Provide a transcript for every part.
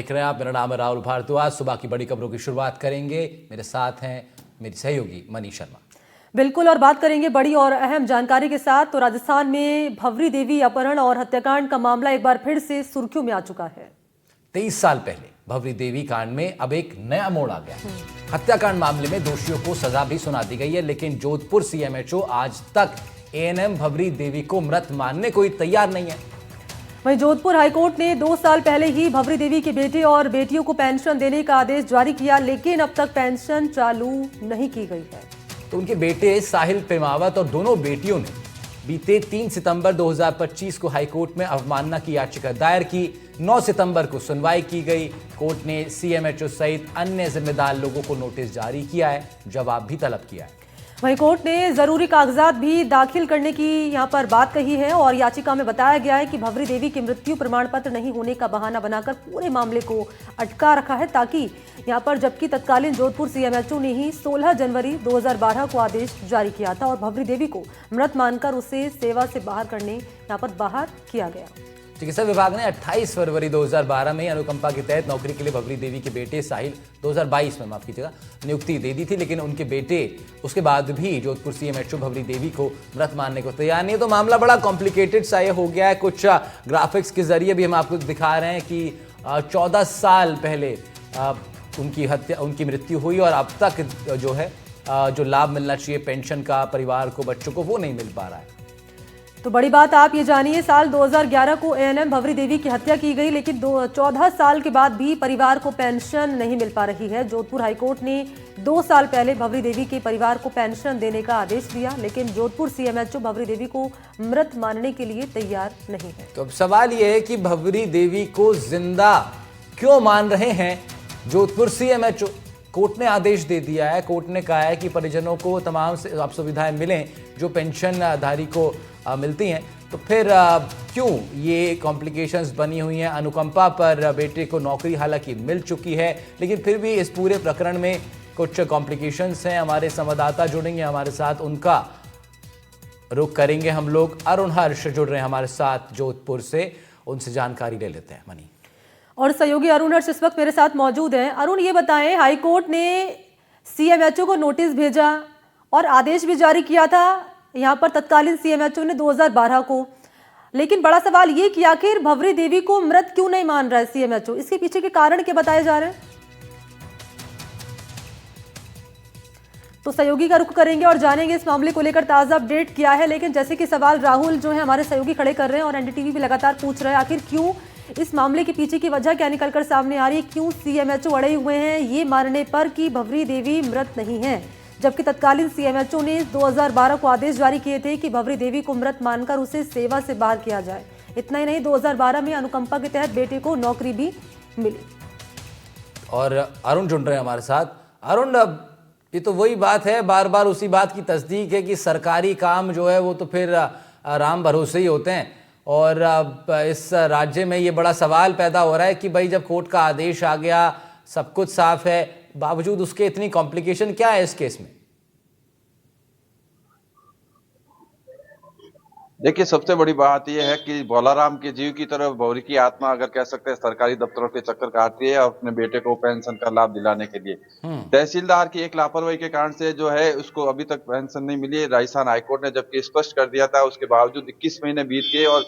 देख रहे हैं आप, मेरा नाम है राहुल भारद्वाज। सुबह की बड़ी खबरों की शुरुआत करेंगे। मेरे साथ हैं मेरी सहयोगी मनीष शर्मा। बिल्कुल, और बात करेंगे बड़ी और अहम जानकारी के साथ। तो राजस्थान में भवरी देवी अपहरण और हत्याकांड का मामला एक बार फिर से सुर्खियों में आ चुका है। 23 साल पहले भवरी देवी कांड में अब एक नया मोड़ आ गया है। हत्याकांड मामले में दोषियों को सजा भी सुना दी गई है, लेकिन जोधपुर सीएमएचओ आज तक एएनएम भवरी देवी को मृत मानने को ही तैयार नहीं है। वहीं जोधपुर हाईकोर्ट ने 2 साल पहले ही भवरी देवी के बेटे और बेटियों को पेंशन देने का आदेश जारी किया, लेकिन अब तक पेंशन चालू नहीं की गई है। तो उनके बेटे साहिल पेमावत और दोनों बेटियों ने बीते 3 सितंबर 2025 को हाईकोर्ट में अवमानना की याचिका दायर की। 9 सितंबर को सुनवाई की गई। कोर्ट ने सीएमएचओ सहित अन्य जिम्मेदार लोगों को नोटिस जारी किया है, जवाब भी तलब किया है। वहीं कोर्ट ने जरूरी कागजात भी दाखिल करने की यहां पर बात कही है और याचिका में बताया गया है कि भवरी देवी के मृत्यु प्रमाण पत्र नहीं होने का बहाना बनाकर पूरे मामले को अटका रखा है, ताकि यहां पर, जबकि तत्कालीन जोधपुर सीएमएचओ ने ही 16 जनवरी 2012 को आदेश जारी किया था और भवरी देवी को मृत मानकर उसे सेवा से बाहर करने यहां पर बाहर किया गया। चिकित्सा विभाग ने 28 फरवरी 2012 में अनुकंपा के तहत नौकरी के लिए भवरी देवी के बेटे साहिल 2022 में माफ कीजिएगा नियुक्ति दे दी थी, लेकिन उनके बेटे उसके बाद भी जोधपुर सीएमएचओ भवरी देवी को मृत मानने को तैयार नहीं है। तो मामला बड़ा कॉम्प्लिकेटेड सा ये हो गया है। कुछ ग्राफिक्स के जरिए भी हम आपको दिखा रहे हैं कि 14 साल पहले उनकी मृत्यु हुई और अब तक जो है जो लाभ मिलना चाहिए पेंशन का परिवार को, बच्चों को, वो नहीं मिल पा रहा है। तो बड़ी बात आप ये जानिए, साल 2011 को एएनएम भवरी देवी की हत्या की गई, लेकिन 14 साल के बाद भी परिवार को पेंशन नहीं मिल पा रही है। जोधपुर हाईकोर्ट ने 2 साल पहले भवरी देवी के परिवार को पेंशन देने का आदेश दिया, लेकिन जोधपुर सीएमएचओ भवरी देवी को मृत मानने के लिए तैयार नहीं है। तो अब सवाल यह है कि भवरी देवी को जिंदा क्यों मान रहे हैं जोधपुर सीएमएचओ? कोर्ट ने आदेश दे दिया है। कोर्ट ने कहा है कि परिजनों को तमाम सुविधाएं मिलें जो पेंशनधारी को मिलती हैं। तो फिर क्यों ये कॉम्प्लिकेशंस बनी हुई हैं? अनुकंपा पर बेटे को नौकरी हालांकि मिल चुकी है, लेकिन फिर भी इस पूरे प्रकरण में कुछ कॉम्प्लिकेशंस हैं। हमारे संवाददाता जुड़ेंगे हमारे साथ, उनका रुख करेंगे हम लोग। अरुण हर्ष जुड़ रहे हैं हमारे साथ जोधपुर से, उनसे जानकारी ले लेते हैं। मनी और सहयोगी अरुण हर्ष इस वक्त मेरे साथ मौजूद हैं। अरुण, ये बताएं, हाईकोर्ट ने सीएमएचओ को नोटिस भेजा और आदेश भी जारी किया था यहाँ पर तत्कालीन सीएमएचओ ने 2012 को, लेकिन बड़ा सवाल ये कि आखिर भवरी देवी को मृत क्यों नहीं मान रहा है सीएमएचओ? इसके पीछे के कारण क्या बताए जा रहे हैं? तो सहयोगी का रुख करेंगे और जानेंगे इस मामले को लेकर ताजा अपडेट क्या है। लेकिन जैसे कि सवाल राहुल जो है हमारे सहयोगी खड़े कर रहे हैं और एनडीटीवी भी लगातार पूछ रहा है, आखिर क्यों इस मामले के पीछे की वजह क्या निकलकर सामने आ रही है? क्यों सीएमएचओ अड़े हुए हैं ये मानने पर कि भवरी देवी मृत नहीं है, जबकि तत्कालीन सीएमएचओ ने 2012 को आदेश जारी किए थे कि भवरी देवी को मृत मानकर उसे सेवा से बाहर किया जाए। इतना ही नहीं, 2012 में अनुकंपा के तहत बेटे को नौकरी भी मिली। और अरुण जुड़ रहे हैं हमारे साथ। अरुण, ये तो वही बात है, बार बार उसी बात की तस्दीक है कि सरकारी काम जो है वो तो फिर राम भरोसे ही होते हैं। और इस राज्य में ये बड़ा सवाल पैदा हो रहा है कि भाई जब कोर्ट का आदेश आ गया, सब कुछ साफ है, बावजूद उसके इतनी कॉम्प्लिकेशन क्या है इस केस में? देखिए, सबसे बड़ी बात यह है कि भोलाराम के जीव की तरफ भौरी की आत्मा, अगर कह सकते हैं, सरकारी दफ्तरों के चक्कर काट रही है और अपने बेटे को पेंशन का लाभ दिलाने के लिए तहसीलदार की एक लापरवाही के कारण से जो है उसको अभी तक पेंशन नहीं मिली है। राजस्थान हाईकोर्ट ने जबकि स्पष्ट कर दिया था, उसके बावजूद 21 महीने बीत गए और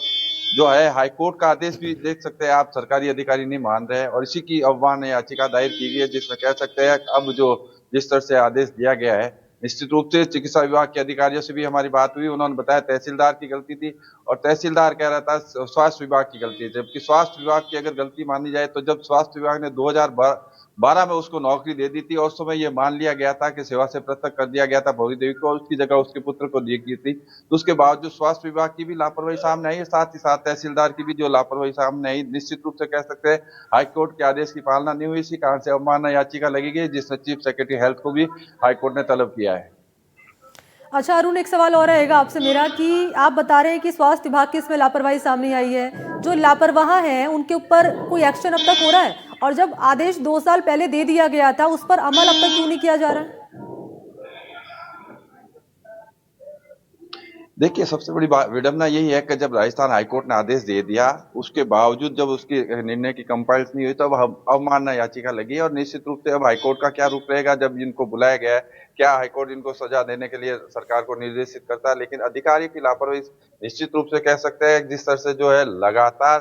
जो है हाईकोर्ट का आदेश भी देख सकते हैं आप, सरकारी अधिकारी नहीं मान रहे हैं और इसी की अवमानना याचिका दायर की गई है, जिसमें कह सकते हैं अब जो जिस तरह से आदेश दिया गया है, निश्चित रूप से चिकित्सा विभाग के अधिकारियों से भी हमारी बात हुई। उन्होंने बताया तहसीलदार की गलती थी और तहसीलदार कह रहा था स्वास्थ्य विभाग की गलती है, जबकि स्वास्थ्य विभाग की अगर गलती मानी जाए तो जब स्वास्थ्य विभाग ने 2012 में उसको नौकरी दे दी थी और उस समय यह मान लिया गया था कि सेवा से पृथक कर दिया गया था भौरी देवी को, उसकी जगह उसके पुत्र को दी गई थी। तो उसके बावजूद स्वास्थ्य विभाग की भी लापरवाही सामने आई है, साथ ही साथ तहसीलदार की भी जो लापरवाही सामने आई, निश्चित रूप से कह सकते हैं हाईकोर्ट के आदेश की पालना नहीं हुई। इसी कारण से अवमानना याचिका लगी गई, जिसमें चीफ सेक्रेटरी हेल्थ को भी हाईकोर्ट ने तलब किया है। अच्छा अरुण, एक सवाल और रहेगा आपसे मेरा कि आप बता रहे हैं कि स्वास्थ्य विभाग की इसमें लापरवाही सामने आई है, जो लापरवाह हैं उनके ऊपर कोई एक्शन अब तक हो रहा है? और जब आदेश 2 साल पहले दे दिया गया था उस पर अमल अब तक क्यों नहीं किया जा रहा है? देखिए, सबसे बड़ी विडंबना यही है कि जब राजस्थान हाईकोर्ट ने आदेश दे दिया, उसके बावजूद जब उसकी निर्णय की कंपाइल्स नहीं हुई, तब अवमानना याचिका लगी। और निश्चित रूप से अब हाईकोर्ट का क्या रुख रहेगा जब इनको बुलाया गया है, क्या हाईकोर्ट इनको सजा देने के लिए सरकार को निर्देशित करता है। लेकिन अधिकारियों की लापरवाही निश्चित रूप से कह सकते हैं, जिस तरह से जो है लगातार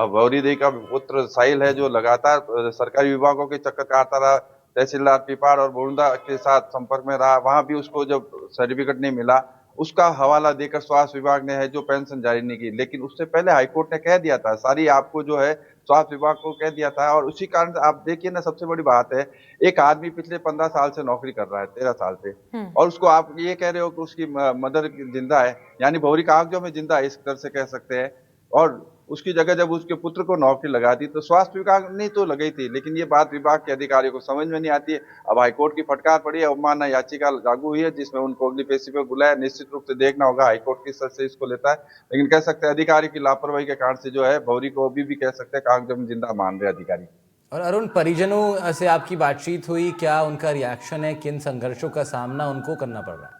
भौरी देवी का पुत्र साहिल है, जो लगातार सरकारी विभागों के चक्कर काटता रहा, तहसीलदार पिपाड़ और बोरुंदा के साथ संपर्क में रहा, वहां भी उसको जब सर्टिफिकेट नहीं मिला, उसका हवाला देकर स्वास्थ्य विभाग ने है जो पेंशन जारी नहीं की। लेकिन उससे पहले हाईकोर्ट ने कह दिया था, सारी आपको जो है स्वास्थ्य विभाग को कह दिया था। और उसी कारण से आप देखिए ना, सबसे बड़ी बात है, एक आदमी पिछले 15 साल से नौकरी कर रहा है, 13 साल से, और उसको आप ये कह रहे हो कि उसकी मदर जिंदा है, यानी भौरी कागजों में जिंदा है, इस तरह से कह सकते हैं। और उसकी जगह जब उसके पुत्र को नौकरी लगा दी, तो स्वास्थ्य विभाग ने तो लगाई थी, लेकिन ये बात विभाग के अधिकारियों को समझ में नहीं आती है। अब हाईकोर्ट की फटकार पड़ी है, अवमानना याचिका लागू हुई है, जिसमें उनको अगली पेशी पर बुलाया। निश्चित रूप से देखना होगा हाईकोर्ट किस तरह से इसको लेता है। लेकिन कह सकते हैं अधिकारी की लापरवाही के कारण से जो है भौरी को अभी भी कह सकते हैं कागजों में जिंदा मान रहे अधिकारी। और अरुण, परिजनों से आपकी बातचीत हुई, क्या उनका रिएक्शन है, किन संघर्षों का सामना उनको करना पड़ रहा है?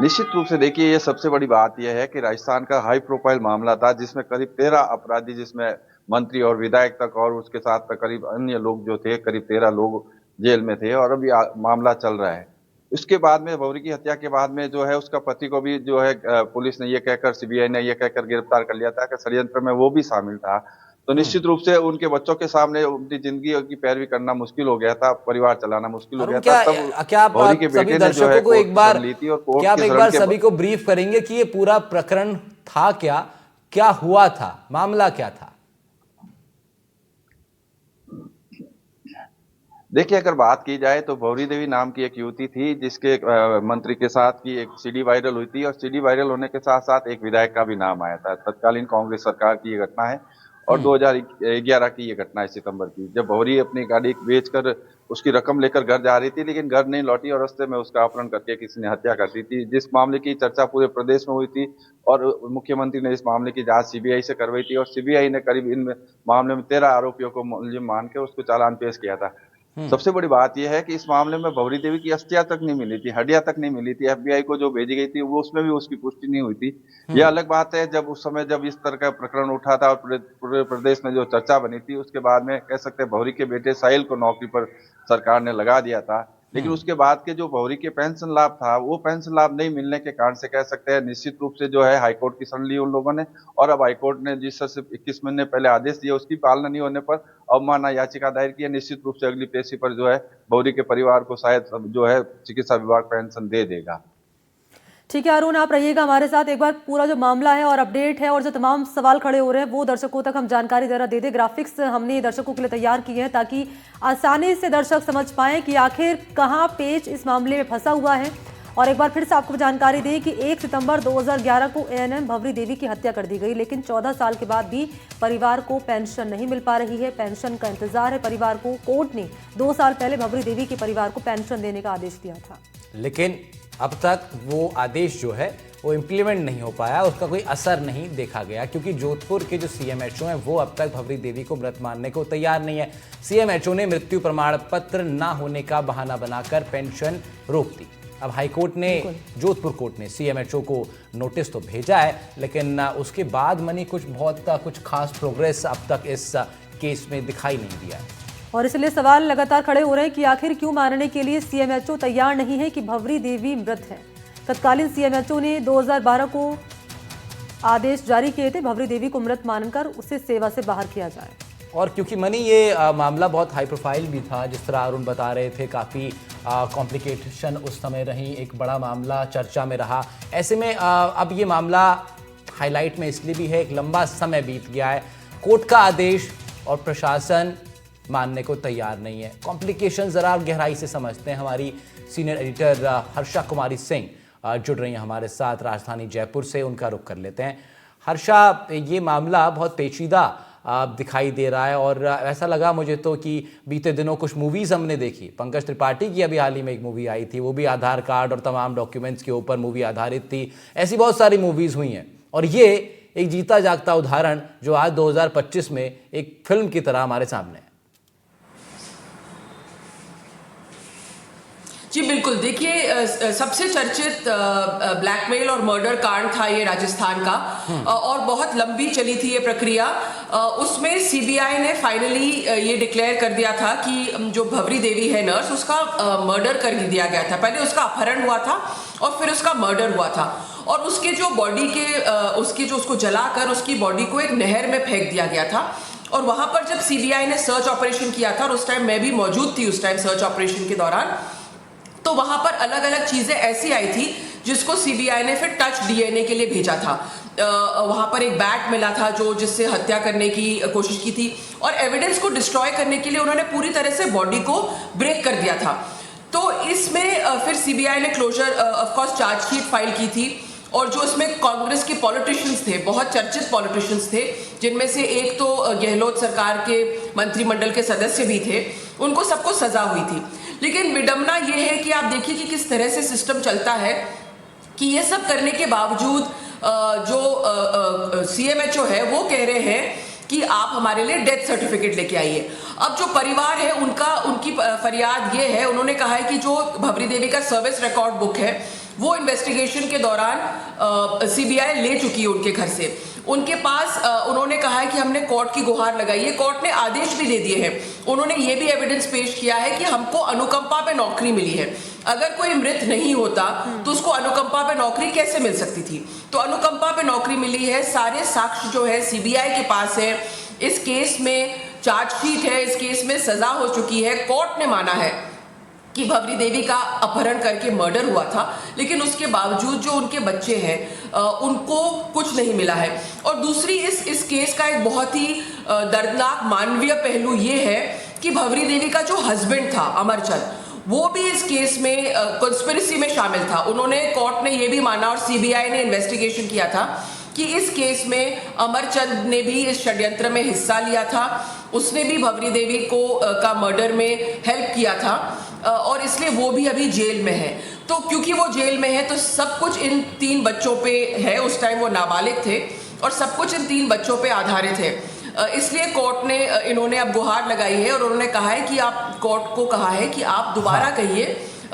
निश्चित रूप से देखिए, ये सबसे बड़ी बात यह है कि राजस्थान का हाई प्रोफाइल मामला था, जिसमें करीब 13 अपराधी, जिसमें मंत्री और विधायक तक और उसके साथ करीब अन्य लोग जो थे, करीब 13 लोग जेल में थे, और अभी मामला चल रहा है। इसके बाद में भौरी की हत्या के बाद में जो है उसका पति को भी जो है पुलिस ने ये कहकर, सीबीआई ने ये कहकर गिरफ्तार कर लिया था कि षड्यंत्र में वो भी शामिल था। तो निश्चित रूप से उनके बच्चों के सामने उनकी जिंदगी की पैरवी करना मुश्किल हो गया था, परिवार चलाना मुश्किल हो गया था। तब क्या आप भौरी के सभी बेटे ने जो है दर्शकों को एक बार, ली थी, और कोर्ट क्या आप के एक शरण बार के सभी को ब्रीफ करेंगे कि ये पूरा प्रकरण था क्या, क्या हुआ था, मामला क्या था? देखिए, अगर बात की जाए तो भौरी देवी नाम की एक युवती थी, जिसके मंत्री के साथ की एक सीडी वायरल हुई थी, और सीडी वायरल होने के साथ साथ एक विधायक का भी नाम आया था। तत्कालीन कांग्रेस सरकार की ये घटना है, और 2011 की ये घटना है, सितंबर की, जब भौरी अपनी गाड़ी बेचकर उसकी रकम लेकर घर जा रही थी, लेकिन घर नहीं लौटी, और रास्ते में उसका अपहरण करके किसी ने हत्या कर दी थी। जिस मामले की चर्चा पूरे प्रदेश में हुई थी, और मुख्यमंत्री ने इस मामले की जांच सीबीआई से करवाई थी, और सीबीआई ने करीब इन मामले में 13 आरोपियों को मुलजिम मान के उसको चालान पेश किया था। सबसे बड़ी बात यह है कि इस मामले में भौरी देवी की अस्थियां तक नहीं मिली थी, हड्डियां तक नहीं मिली थी। एफबीआई को जो भेजी गई थी, वो उसमें भी उसकी पुष्टि नहीं हुई थी। यह अलग बात है, जब उस समय जब इस तरह का प्रकरण उठा था और पूरे प्रदेश में जो चर्चा बनी थी, उसके बाद में कह सकते हैं भौरी के बेटे साहिल को नौकरी पर सरकार ने लगा दिया था। लेकिन उसके बाद के जो भौरी के पेंशन लाभ था, वो पेंशन लाभ नहीं मिलने के कारण से कह सकते हैं निश्चित रूप से जो है हाईकोर्ट की शरण ली उन लोगों ने। और अब हाईकोर्ट ने जिस तरह से 21 महीने पहले आदेश दिया, उसकी पालना नहीं होने पर अवमानना याचिका दायर की है। निश्चित रूप से अगली पेशी पर जो है भौरी के परिवार को शायद जो है चिकित्सा विभाग पेंशन दे देगा। ठीक है अरुण, आप रहिएगा हमारे साथ, एक बार पूरा जो मामला है और अपडेट है और जो तमाम सवाल खड़े हो रहे हैं वो दर्शकों तक हम जानकारी जरा दे दें। ग्राफिक्स हमने दर्शकों के लिए तैयार किए हैं ताकि आसानी से दर्शक समझ पाएं कि आखिर कहां पेच इस मामले में फंसा हुआ है। और एक बार फिर से आपको जानकारी दें कि 1 सितंबर 2011 को एएनएम भवरी देवी की हत्या कर दी गई, लेकिन 14 साल के बाद भी परिवार को पेंशन नहीं मिल पा रही है। पेंशन का इंतजार है परिवार को। कोर्ट ने 2 साल पहले भवरी देवी के परिवार को पेंशन देने का आदेश दिया था, लेकिन अब तक वो आदेश जो है वो इम्प्लीमेंट नहीं हो पाया, उसका कोई असर नहीं देखा गया, क्योंकि जोधपुर के जो सीएमएचओ हैं वो अब तक भवरी देवी को मृत मानने को तैयार नहीं है। सीएमएचओ ने मृत्यु प्रमाण पत्र ना होने का बहाना बनाकर पेंशन रोक दी। अब हाईकोर्ट ने, जोधपुर कोर्ट ने सीएमएचओ को नोटिस तो भेजा है, लेकिन उसके बाद मनी कुछ खास प्रोग्रेस अब तक इस केस में दिखाई नहीं दिया है। और इसलिए सवाल लगातार खड़े हो रहे हैं कि आखिर क्यों मानने के लिए सीएमएचओ तैयार नहीं है कि भवरी देवी मृत है। तत्कालीन सीएमएचओ ने 2012 को आदेश जारी किए थे भवरी देवी को मृत मानकर उसे सेवा से बाहर किया जाए। और क्योंकि मनी ये मामला बहुत हाई प्रोफाइल भी था, जिस तरह अरुण बता रहे थे, काफ़ी कॉम्प्लिकेशन उस समय रही, एक बड़ा मामला चर्चा में रहा। ऐसे में अब ये मामला हाईलाइट में इसलिए भी है, एक लंबा समय बीत गया है, कोर्ट का आदेश और प्रशासन मानने को तैयार नहीं है। कॉम्प्लिकेशन ज़रा गहराई से समझते हैं। हमारी सीनियर एडिटर हर्षा कुमारी सिंह जुड़ रही हैं हमारे साथ राजधानी जयपुर से, उनका रुख कर लेते हैं। हर्षा, ये मामला बहुत पेचीदा दिखाई दे रहा है, और ऐसा लगा मुझे तो कि बीते दिनों कुछ मूवीज़ हमने देखी। पंकज त्रिपाठी की अभी हाल ही में एक मूवी आई थी, वो भी आधार कार्ड और तमाम डॉक्यूमेंट्स के ऊपर मूवी आधारित थी। ऐसी बहुत सारी मूवीज़ हुई हैं, और ये एक जीता जागता उदाहरण जो आज 2025 में एक फिल्म की तरह हमारे सामने है। जी बिल्कुल, देखिए सबसे चर्चित ब्लैकमेल और मर्डर कांड था ये राजस्थान का, और बहुत लंबी चली थी ये प्रक्रिया। उसमें सीबीआई ने फाइनली ये डिक्लेयर कर दिया था कि जो भवरी देवी है नर्स, उसका मर्डर कर दिया गया था। पहले उसका अपहरण हुआ था और फिर उसका मर्डर हुआ था, और उसके जो बॉडी के उसको जलाकर उसकी बॉडी को एक नहर में फेंक दिया गया था। और वहां पर जब सीबीआई ने सर्च ऑपरेशन किया था, और उस टाइम मैं भी मौजूद थी उस टाइम सर्च ऑपरेशन के दौरान, तो वहां पर अलग अलग चीजें ऐसी आई थी जिसको सीबीआई ने फिर टच डीएनए के लिए भेजा था। वहां पर एक बैट मिला था जो जिससे हत्या करने की कोशिश की थी, और एविडेंस को डिस्ट्रॉय करने के लिए उन्होंने पूरी तरह से बॉडी को ब्रेक कर दिया था। तो इसमें फिर सीबीआई ने closure of course chargesheet file की थी, और जो इसमें कांग्रेस के पॉलिटिशियंस थे, बहुत चर्चित पॉलिटिशियंस थे, जिनमें से एक तो गहलोत सरकार के मंत्रिमंडल के सदस्य भी थे, उनको सबको सजा हुई थी। लेकिन विडंबना ये है कि आप देखिए कि किस तरह से सिस्टम चलता है कि ये सब करने के बावजूद जो सीएमएचओ है वो कह रहे हैं कि आप हमारे लिए डेथ सर्टिफिकेट लेके आइए। अब जो परिवार है उनकी फरियाद ये है, उन्होंने कहा है कि जो भवरी देवी का सर्विस रिकॉर्ड बुक है वो इन्वेस्टिगेशन के दौरान सीबीआई ले चुकी है उनके घर से। उनके पास उन्होंने कहा है कि हमने कोर्ट की गुहार लगाई है, कोर्ट ने आदेश भी दे दिए हैं। उन्होंने ये भी एविडेंस पेश किया है कि हमको अनुकंपा पे नौकरी मिली है। अगर कोई मृत नहीं होता तो उसको अनुकंपा पे नौकरी कैसे मिल सकती थी? तो अनुकंपा पे नौकरी मिली है। सारे साक्ष्य जो है सीबीआई के पास है। इस केस में चार्जशीट है, इस केस में सजा हो चुकी है। कोर्ट ने माना है कि भवरी देवी का अपहरण करके मर्डर हुआ था, लेकिन उसके बावजूद जो उनके बच्चे हैं उनको कुछ नहीं मिला है। और दूसरी इस केस का एक बहुत ही दर्दनाक मानवीय पहलू ये है कि भवरी देवी का जो हस्बैंड था अमरचंद, वो भी इस केस में कॉन्स्पिरेसी में शामिल था। उन्होंने, कोर्ट ने ये भी माना और सीबीआई ने इन्वेस्टिगेशन किया था कि इस केस में अमरचंद ने भी इस षड्यंत्र में हिस्सा लिया था। उसने भी भवरी देवी का मर्डर में हेल्प किया था, और इसलिए वो भी अभी जेल में है। तो क्योंकि वो जेल में है तो सब कुछ इन 3 बच्चों पे है। उस टाइम वो नाबालिग थे और सब कुछ इन 3 बच्चों पे आधारित है। इसलिए कोर्ट ने इन्होंने अब गुहार लगाई है और उन्होंने कहा है कि आप, कोर्ट को कहा है कि आप दोबारा कहिए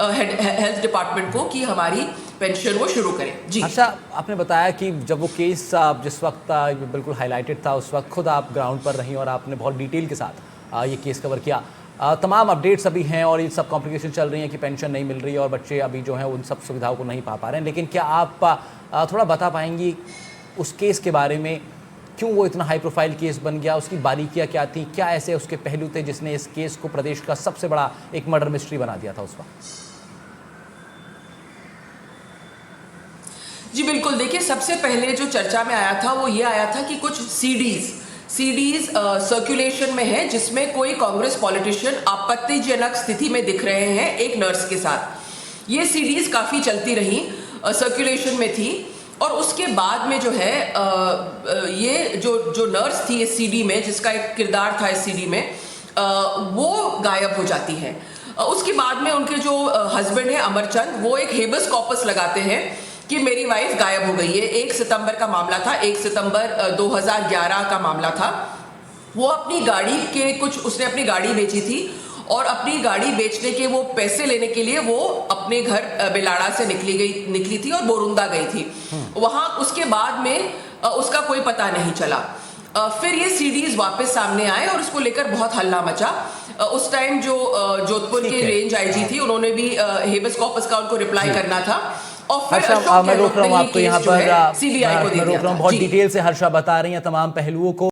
हेल्थ डिपार्टमेंट को कि हमारी पेंशन वो शुरू करें। जी अच्छा, आपने बताया कि जब वो केस जिस वक्त बिल्कुल हाईलाइटेड था, उस वक्त खुद आप ग्राउंड पर रहीं और आपने बहुत डिटेल के साथ ये केस कवर किया। तमाम अपडेट्स अभी हैं और ये सब कॉम्प्लिकेशन चल रही हैं कि पेंशन नहीं मिल रही है और बच्चे अभी जो हैं उन सब सुविधाओं को नहीं पा रहे हैं। लेकिन क्या आप थोड़ा बता पाएंगी उस केस के बारे में, क्यों वो इतना हाई प्रोफाइल केस बन गया, उसकी बारीकियाँ क्या थी, क्या ऐसे उसके पहलू थे जिसने इस केस को प्रदेश का सबसे बड़ा एक मर्डर मिस्ट्री बना दिया था उस वक्त? जी बिल्कुल, देखिए सबसे पहले जो चर्चा में आया था वो ये आया था कि कुछ सीडीज सर्कुलेशन में है जिसमें कोई कांग्रेस पॉलिटिशियन आपत्तिजनक स्थिति में दिख रहे हैं एक नर्स के साथ। ये सीडीज काफी चलती रही, सर्कुलेशन में थी, और उसके बाद में जो है ये जो नर्स थी इस सीडी में, जिसका एक किरदार था इस सीडी में, वो गायब हो जाती है। उसके बाद में उनके जो हस्बैंड है अमरचंद, वो एक हेबस कॉर्पस लगाते हैं कि मेरी वाइफ गायब हो गई है। 1 सितंबर का मामला था, 1 सितंबर 2011 का मामला था। वो अपनी गाड़ी के उसने अपनी गाड़ी बेची थी और अपनी गाड़ी बेचने के वो पैसे लेने के लिए वो अपने घर बेलाड़ा से निकली थी और बोरुंदा गई थी। वहां उसके बाद में उसका कोई पता नहीं चला। फिर ये सीडीज वापस सामने आए और उसको लेकर बहुत हल्ला मचा। उस टाइम जो जोधपुर के रेंज आईजी थी, उन्होंने भी हेबस कॉर्पस का उनको रिप्लाई करना था। और फिर मैं रोक रहा हूँ आपको यहाँ पर, सीबीआई को दे दिया था। बहुत डिटेल से हर्षा बता रही हैं तमाम पहलुओं को।